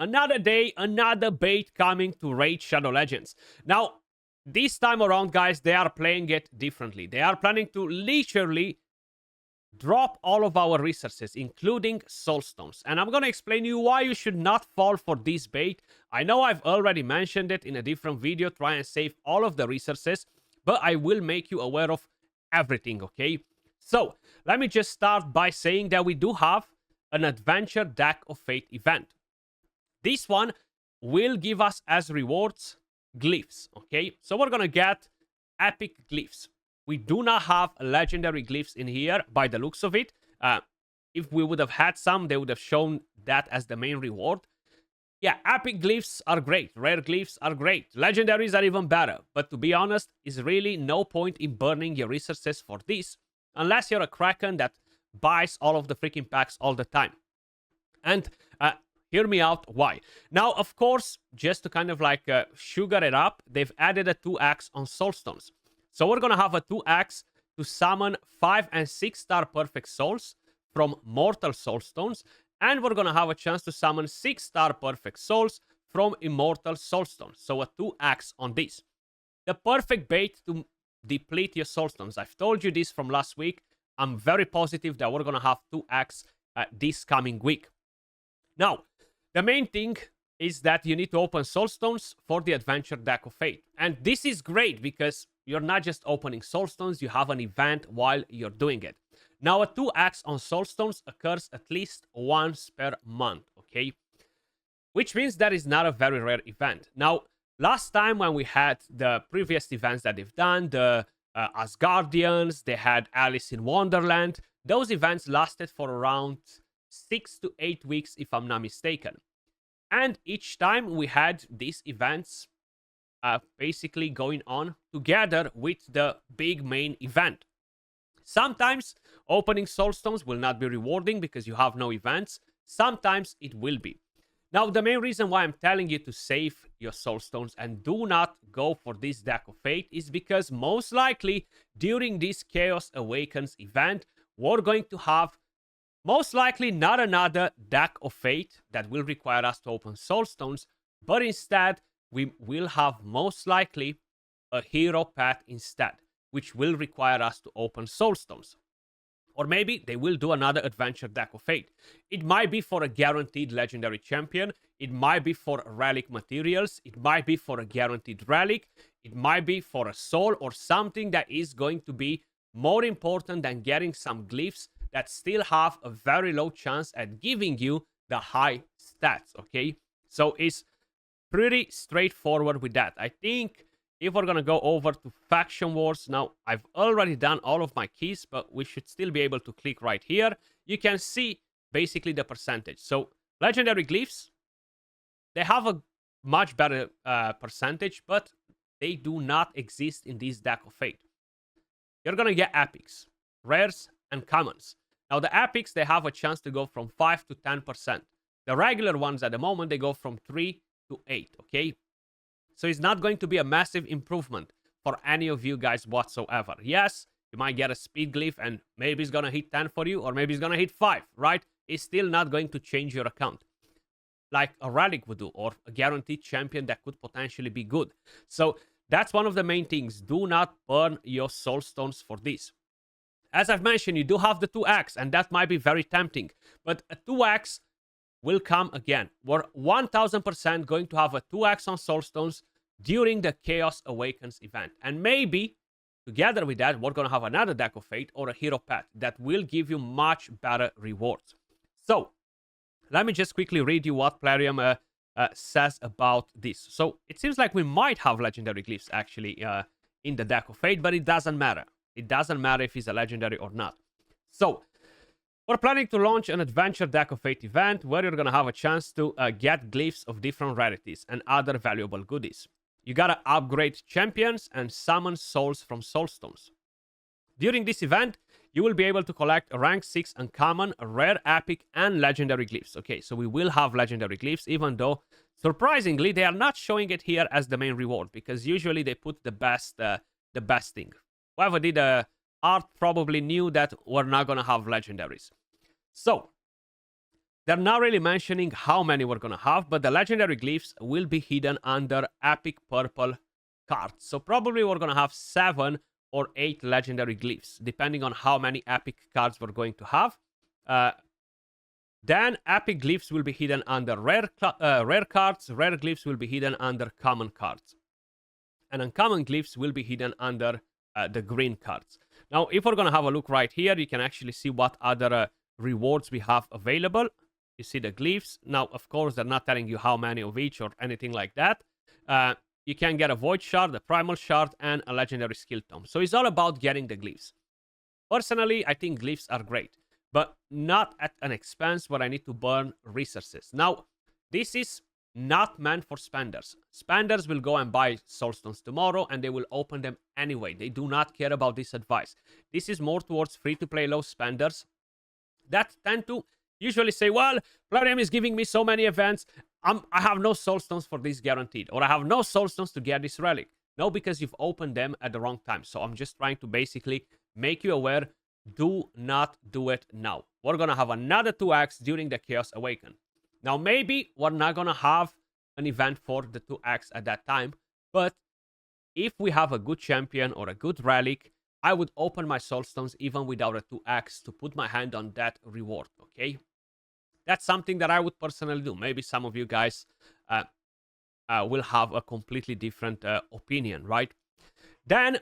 Another day, another bait coming to Raid Shadow Legends. Now, this time around, guys, they are playing it differently. They are planning to literally drop all of our resources, including soulstones. And I'm going to explain you why you should not fall for this bait. I know I've already mentioned it in a different video, try and save all of the resources, but I will make you aware of everything, okay? So, let me just start by saying that we do have an Adventure Deck of Fate event. This one will give us as rewards glyphs, okay? So we're gonna get epic glyphs. We do not have legendary glyphs in here by the looks of it. If we would have had some, they would have shown that as the main reward. Yeah, epic glyphs are great. Rare glyphs are great. Legendaries are even better. But to be honest, is really no point in burning your resources for this unless you're a Kraken that buys all of the freaking packs all the time. And hear me out why. Now, of course, just to kind of like sugar it up, they've added a 2x on Soulstones. So we're going to have a 2x to summon 5 and 6 star perfect souls from Mortal Soulstones. And we're going to have a chance to summon 6 star perfect souls from Immortal Soulstones. So a 2x on this. The perfect bait to deplete your Soulstones. I've told you this from last week. I'm very positive that we're going to have 2x this coming week. Now, the main thing is that you need to open Soulstones for the Adventure Deck of Fate. And this is great because you're not just opening Soulstones, you have an event while you're doing it. Now, a 2x on Soulstones occurs at least once per month, okay? Which means that is not a very rare event. Now, last time when we had the previous events that they've done, the Asgardians, they had Alice in Wonderland, those events lasted for around 6 to 8 weeks, if I'm not mistaken. And each time we had these events basically going on together with the big main event. Sometimes opening Soulstones will not be rewarding because you have no events. Sometimes it will be. Now, the main reason why I'm telling you to save your Soulstones and do not go for this Deck of Fate is because most likely during this Chaos Awakens event, we're going to have most likely not another Deck of Fate that will require us to open Soulstones, but instead we will have most likely a Hero Path instead, which will require us to open Soulstones. Or maybe they will do another Adventure Deck of Fate. It might be for a guaranteed Legendary Champion. It might be for Relic Materials. It might be for a guaranteed Relic. It might be for a Soul or something that is going to be more important than getting some glyphs that still have a very low chance at giving you the high stats, okay? So it's pretty straightforward with that. I think if we're going to go over to Faction Wars, now I've already done all of my keys, but we should still be able to click right here. You can see basically the percentage. So Legendary Glyphs, they have a much better percentage, but they do not exist in this Deck of Fate. You're going to get Epics, Rares, and Commons. Now the Epics, they have a chance to go from 5 to 10%. The regular ones at the moment, they go from 3 to 8, okay? So it's not going to be a massive improvement for any of you guys whatsoever. Yes, you might get a speed glyph and maybe it's going to hit 10 for you or maybe it's going to hit 5, right? It's still not going to change your account like a Relic would do or a guaranteed champion that could potentially be good. So that's one of the main things. Do not burn your Soulstones for this. As I've mentioned, you do have the 2x and that might be very tempting. But a 2x will come again. We're 1000% going to have a 2x on Soulstones during the Chaos Awakens event. And maybe, together with that, we're going to have another Deck of Fate or a Hero Path that will give you much better rewards. So, let me just quickly read you what PLARIUM says about this. So, it seems like we might have Legendary Glyphs actually in the Deck of Fate, but it doesn't matter. It doesn't matter if it's a Legendary or not. So, we're planning to launch an Adventure Deck of Fate event where you're going to have a chance to get glyphs of different rarities and other valuable goodies. You gotta upgrade champions and summon souls from Soulstones. During this event, you will be able to collect a rank 6 uncommon, rare, epic, and legendary glyphs. Okay, so we will have legendary glyphs, even though, surprisingly, they are not showing it here as the main reward, because usually they put the best thing. Whoever did the art probably knew that we're not gonna have legendaries. So, they're not really mentioning how many we're going to have, but the legendary glyphs will be hidden under epic purple cards. So probably we're going to have 7 or 8 legendary glyphs, depending on how many epic cards we're going to have. Then epic glyphs will be hidden under rare cards. Rare glyphs will be hidden under common cards. And uncommon glyphs will be hidden under the green cards. Now, if we're going to have a look right here, you can actually see what other rewards we have available. You see the glyphs. Now, of course, they're not telling you how many of each or anything like that. You can get a void shard, a primal shard, and a legendary skill tome. So it's all about getting the glyphs. Personally, I think glyphs are great, but not at an expense where I need to burn resources. Now, this is not meant for spenders. Spenders will go and buy soulstones tomorrow and they will open them anyway. They do not care about this advice. This is more towards free-to-play low spenders that tend to usually say, well, PLARIUM is giving me so many events. I have no soulstones for this guaranteed, or I have no soulstones to get this relic. No, because you've opened them at the wrong time. So I'm just trying to basically make you aware, do not do it now. We're going to have another 2x during the Chaos Awaken. Now, maybe we're not going to have an event for the 2x at that time, but if we have a good champion or a good relic, I would open my soulstones even without a 2x to put my hand on that reward, okay? That's something that I would personally do. Maybe some of you guys will have a completely different opinion, right? Then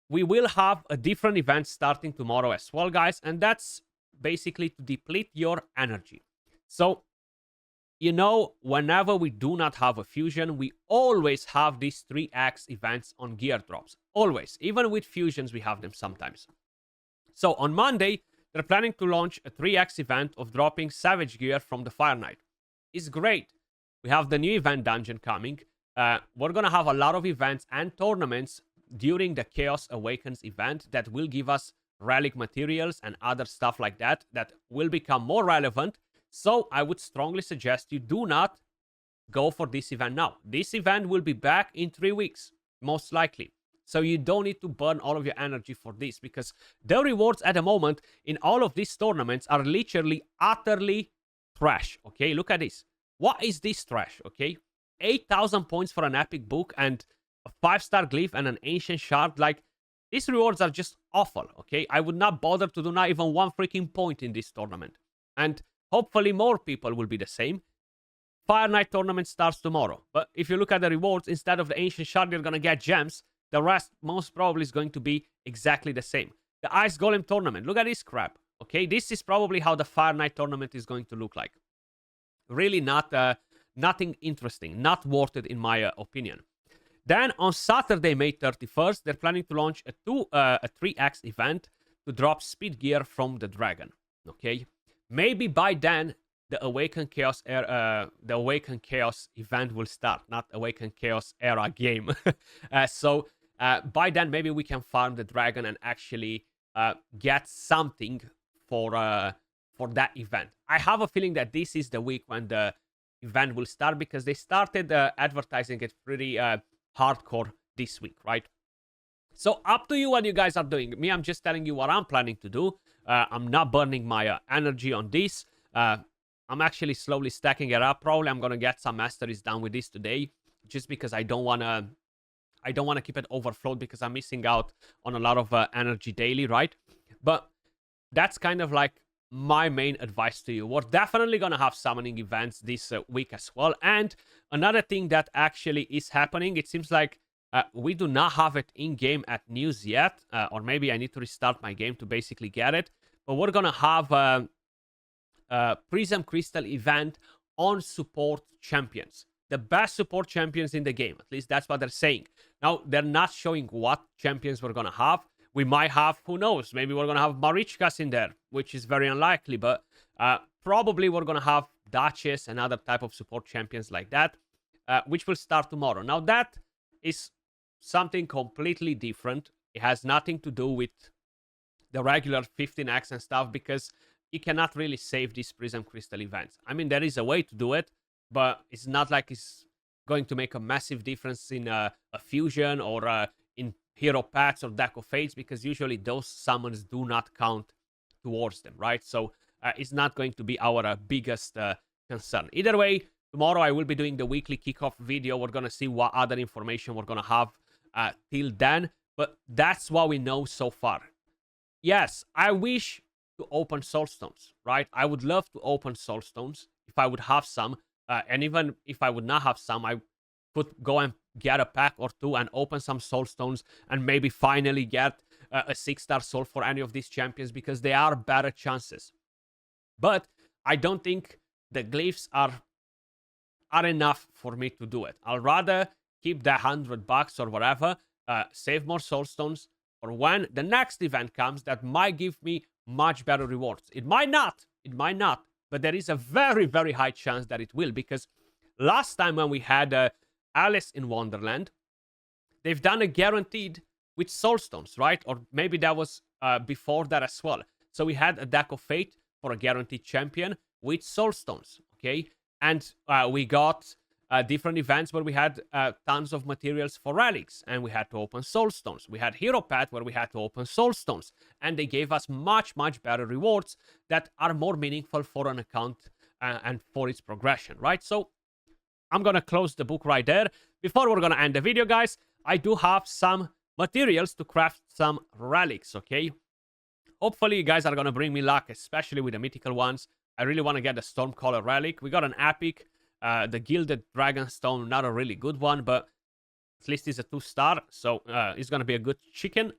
we will have a different event starting tomorrow as well, guys, and that's basically to deplete your energy. So, you know, whenever we do not have a fusion, we always have these 3x events on gear drops. Always. Even with fusions, we have them sometimes. So on Monday, they're planning to launch a 3x event of dropping Savage Gear from the Fire Knight. It's great. We have the new event dungeon coming. We're going to have a lot of events and tournaments during the Chaos Awakens event that will give us relic materials and other stuff like that that will become more relevant. So I would strongly suggest you do not go for this event now. This event will be back in 3 weeks, most likely. So you don't need to burn all of your energy for this, because the rewards at the moment in all of these tournaments are literally utterly trash. Okay, look at this. What is this trash? Okay, 8,000 points for an epic book and a 5-star glyph and an ancient shard. Like, these rewards are just awful. Okay, I would not bother to do not even 1 freaking point in this tournament. And hopefully more people will be the same. Fire Knight tournament starts tomorrow. But if you look at the rewards, instead of the ancient shard, you're going to get gems. The rest most probably is going to be exactly the same. The Ice Golem tournament. Look at this crap. Okay, this is probably how the Fire Knight tournament is going to look like. Really nothing interesting. Not worth it in my opinion. Then on Saturday, May 31st, they're planning to launch a 3x event to drop speed gear from the dragon. Okay, maybe by then the Awaken Chaos event will start, not Awaken Chaos era game. So by then maybe we can farm the dragon and actually get something for that event. I have a feeling that this is the week when the event will start, because they started advertising it pretty hardcore this week, right? So up to you what you guys are doing. Me, I'm just telling you what I'm planning to do. I'm not burning my energy on this. I'm actually slowly stacking it up. Probably I'm gonna get some masteries done with this today, just because I don't wanna keep it overflowed, because I'm missing out on a lot of energy daily, right? But that's kind of like my main advice to you. We're definitely gonna have summoning events this week as well. And another thing that actually is happening, it seems like we do not have it in game at news yet, or maybe I need to restart my game to basically get it. But we're gonna have Prism Crystal event on support champions, the best support champions in the game. At least that's what they're saying. Now, they're not showing what champions we're gonna have. We might have, who knows, maybe we're gonna have Marichkas in there, which is very unlikely, but probably we're gonna have Duchess and other type of support champions like that, which will start tomorrow. Now, that is something completely different. It has nothing to do with the regular 15x and stuff, because you cannot really save these Prism Crystal events. I mean, there is a way to do it, but it's not like it's going to make a massive difference in a fusion or in hero paths or deck of fates, because usually those summons do not count towards them, right? So is not going to be our biggest concern. Either way, tomorrow I will be doing the weekly kickoff video. We're going to see what other information we're going to have till then. But that's what we know so far. Yes, I wish to open soulstones, right? I would love to open soulstones if I would have some. And even if I would not have some, I could go and get a pack or two and open some soulstones and maybe finally get a 6-star soul for any of these champions, because they are better chances. But I don't think the glyphs are enough for me to do it. I'll rather keep the $100 or whatever, save more soulstones for when the next event comes that might give me much better rewards. It might not, but there is a very, very high chance that it will, because last time when we had Alice in Wonderland, they've done a guaranteed with soulstones, right? Or maybe that was before that as well. So we had a deck of fate for a guaranteed champion with soulstones, okay? And we got different events where we had tons of materials for relics, and we had to open soulstones. We had Hero Path where we had to open soulstones, and they gave us much, much better rewards that are more meaningful for an account and for its progression, right? So I'm gonna close the book right there. Before we're gonna end the video, guys, I do have some materials to craft some relics, okay? Hopefully you guys are gonna bring me luck, especially with the mythical ones. I really want to get the Stormcaller relic. We got an epic. The Gilded Dragonstone, not a really good one, but at least it's a 2-star, so it's gonna be a good chicken.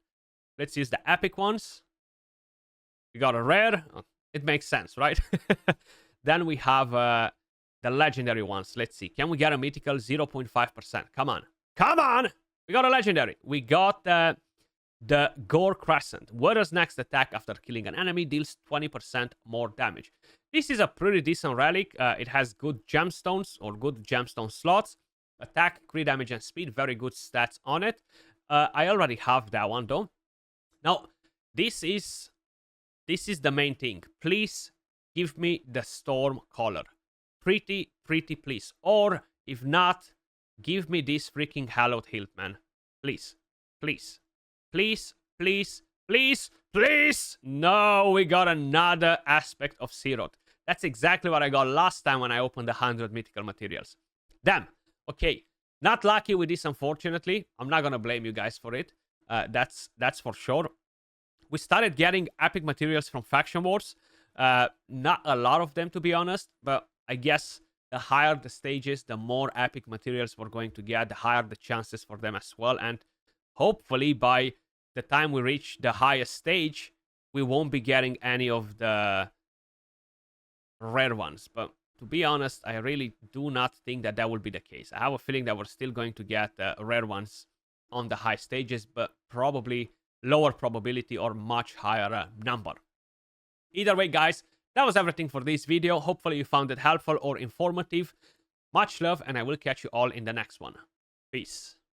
Let's use the epic ones. We got a rare. Oh, it makes sense, right? Then we have the legendary ones. Let's see. Can we get a mythical? 0.5%. Come on. Come on! We got a legendary. We got the Gore Crescent. Warrior's next attack after killing an enemy deals 20% more damage. This is a pretty decent relic. It has good gemstones or good gemstone slots. Attack, crit damage, and speed. Very good stats on it. I already have that one though. Now, this is the main thing. Please give me the Storm Caller. Pretty please. Or if not, give me this freaking Hallowed Hilt, man. Please. Please. Please, please, please, please. No, we got another aspect of Siroth. That's exactly what I got last time when I opened the 100 mythical materials. Damn. Okay. Not lucky with this, unfortunately. I'm not going to blame you guys for it. That's for sure. We started getting epic materials from Faction Wars. Not a lot of them, to be honest. But I guess the higher the stages, the more epic materials we're going to get. The higher the chances for them as well. And hopefully, by the time we reach the highest stage, we won't be getting any of the rare ones. But to be honest, I really do not think that will be the case. I have a feeling that we're still going to get rare ones on the high stages, but probably lower probability or much higher number. Either way, guys, that was everything for this video. Hopefully you found it helpful or informative. Much love, and I will catch you all in the next one. Peace.